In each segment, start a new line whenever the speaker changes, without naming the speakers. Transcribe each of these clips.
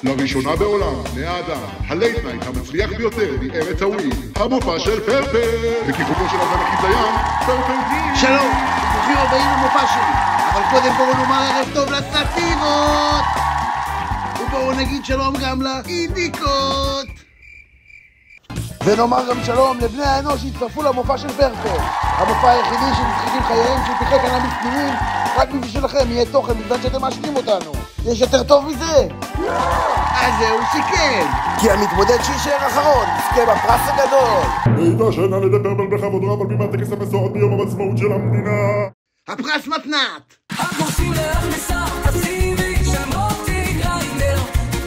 לראשונה בעולם, בני האדם, הלייט נייט המצליח ביותר מארץ הוויד, המופע של פרפר, בכיכובו של אדם הקיזיין, פרפר די.
שלום, ברוכים הבאים למופע שלי, אבל קודם בואו נאמר ערב טוב לסאטירות, ובואו נגיד שלום גם לאינדיקות, ונאמר גם שלום לבני האנוש שהצטרפו למופע של פרפר, המופע היחידי שמשחקים חייהם של פרחי קנאביס פנימיים, רק בשבילכם יהיה תוכן בזמן שאתם מאשרים אותנו. יש יותר טוב מזה? אז זהו שכן, כי המתמודד שישאר אחרון יזכה בפרס הגדול.
והתעשן על ידי פרפר בכבוד רב על בימת טקס המסורת ביום העצמאות של המדינה.
הפרס מתנת.
הפורסים להכנסה, תשימי שמותי גריינדר,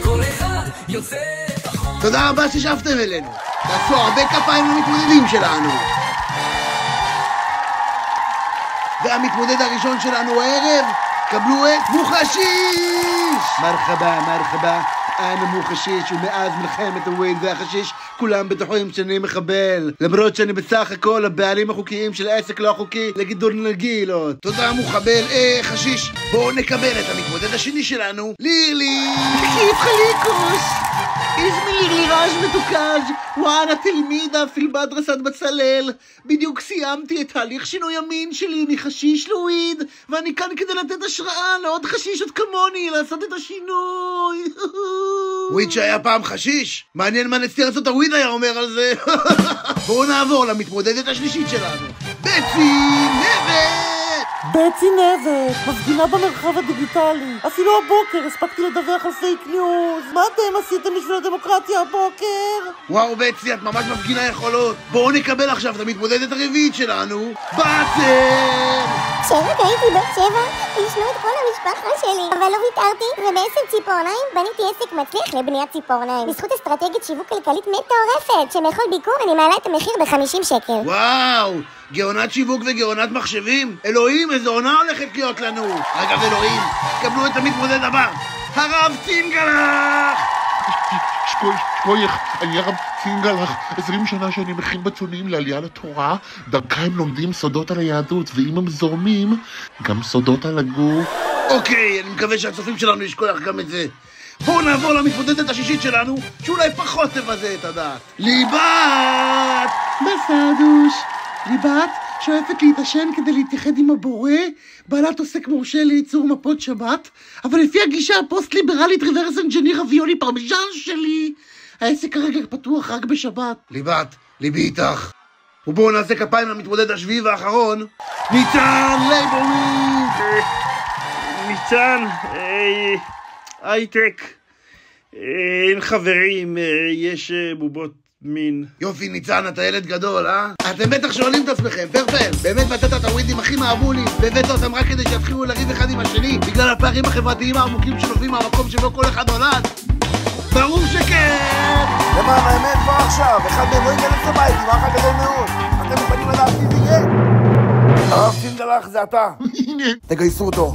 כל אחד יוצא פחות.
תודה רבה ששבתם אלינו. תעשו הרבה כפיים למתמודדים שלנו. והמתמודד הראשון שלנו הערב, קבלו את מוחשיש! מרחבה, אנה מוחשיש, ומאז מלחמת הוויד והחשיש, כולם בטוחים שאני מחבל. למרות שאני בסך הכל הבעלים החוקיים של העסק לא החוקי לגידול נרגילות. תודה מחבל, חשיש. בואו נקבל את המתמודד השני שלנו, לירלי! כיף חליקוש! איזמי לירלי ראז' מתוקאז' ואנה תלמידה פיל בדרסת בצלל. בדיוק סיימתי את תהליך שינוי המין שלי מחשיש לוויד, ואני כאן כדי לתת השראה לעוד חשישות כמוני לעשות את השינוי. וויד שהיה פעם חשיש? מעניין מה נשיא ארצות הוויד היה אומר על זה. בואו נעבור למתמודדת השלישית שלנו, בצי נבט!
בצי נבט, מפגינה במרחב הדיגיטלי. אפילו הבוקר הספקתי לדווח על פייק ניוז. מה אתם עשיתם בשביל הדמוקרטיה הבוקר?
וואו בצי, את ממש מפגינה יכולות. בואו נקבל עכשיו את המתמודדת הרביעית שלנו, באסם!
כשהייתי בת 7, ישנו את כל המשפחה שלי, אבל לא ויתרתי, ובעצם ציפורניים בניתי עסק מצליח לבניית ציפורניים. בזכות אסטרטגיית שיווק כלכלית מטורפת, שמכל ביקור אני מעלה את המחיר ב50 שקל.
וואו, גאונת שיווק וגאונת מחשבים? אלוהים, איזו עונה הולכת להיות לנו. אגב אלוהים, קבלו את המתמודד הבא, הרב צינגלח!
שכוייך, אני הרב צינגלח, 20 שנה שאני מכין בצונים לעלייה לתורה, דרכה הם לומדים סודות על היהדות, ואם הם זורמים, גם סודות על הגוף.
אוקיי, אני מקווה שהצופים שלנו ישכוח גם את זה. בואו נעבור למתמודדת השישית שלנו, שאולי פחות תבזה את הדעת. ליבת! בסדוש. ליבת שואפת להתעשן כדי להתייחד עם הבורא, בעלת עוסק מורשה לייצור מפות שבת, אבל לפי הגישה הפוסט-ליברלית ריברס אנג'יניר אביולי פרמיז'ן שלי, העסק כרגע פתוח רק בשבת. ליבת, ליבי איתך. ובואו נעשה כפיים למתמודד השביעי והאחרון, ניצן לייבוביץ'.
ניצן, הייטק, אין חברים, יש בובות מין.
יופי ניצן, אתה ילד גדול, אתם בטח שואלים את עצמכם, פרפר, באמת מצאת את הווידים הכי מעבולים, והבאת אותם רק כדי שיתחילו לריב אחד עם השני, בגלל הפערים החברתיים העמוקים שנובעים מהמקום שבו כל אחד נולד? ברור שכן! למען האמת כבר עכשיו, אחד מהם לא ייכנס לבית עם האח הגדול מאוד. אתם מוכנים לדעת מי זה יהיה? הרב צינגלח זה אתה. תגייסו אותו.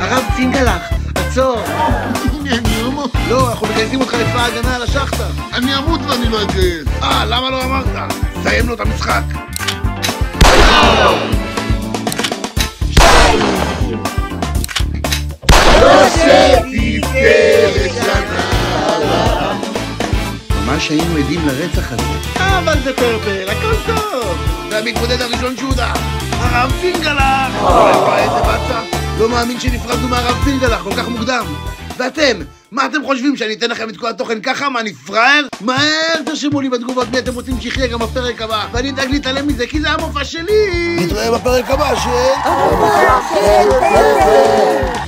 הרב צינגלח, עצור. לא, אנחנו מגייסים אותך לצבא ההגנה על השחטה.
אני אמות ואני לא אתגייס.
למה לא אמרת? סיים לו את המשחק. ממש היינו עדים לרצח הזה. אבל זה פרפר, הכל טוב. והמתמודד הראשון שודה, הרב צינגלח. איזה בצע. לא מאמין שנפרדנו מהרב צינגלח כל כך מוקדם. ואתם, מה אתם חושבים, שאני אתן לכם את כל התוכן ככה? מה, אני פראייר? מהר תרשמו לי בתגובות מי אתם רוצים שיחיה גם בפרק הבא, ואני אדאג להתעלם מזה כי זה המופע שלי. נתראה בפרק הבא של... המופע של פרפר.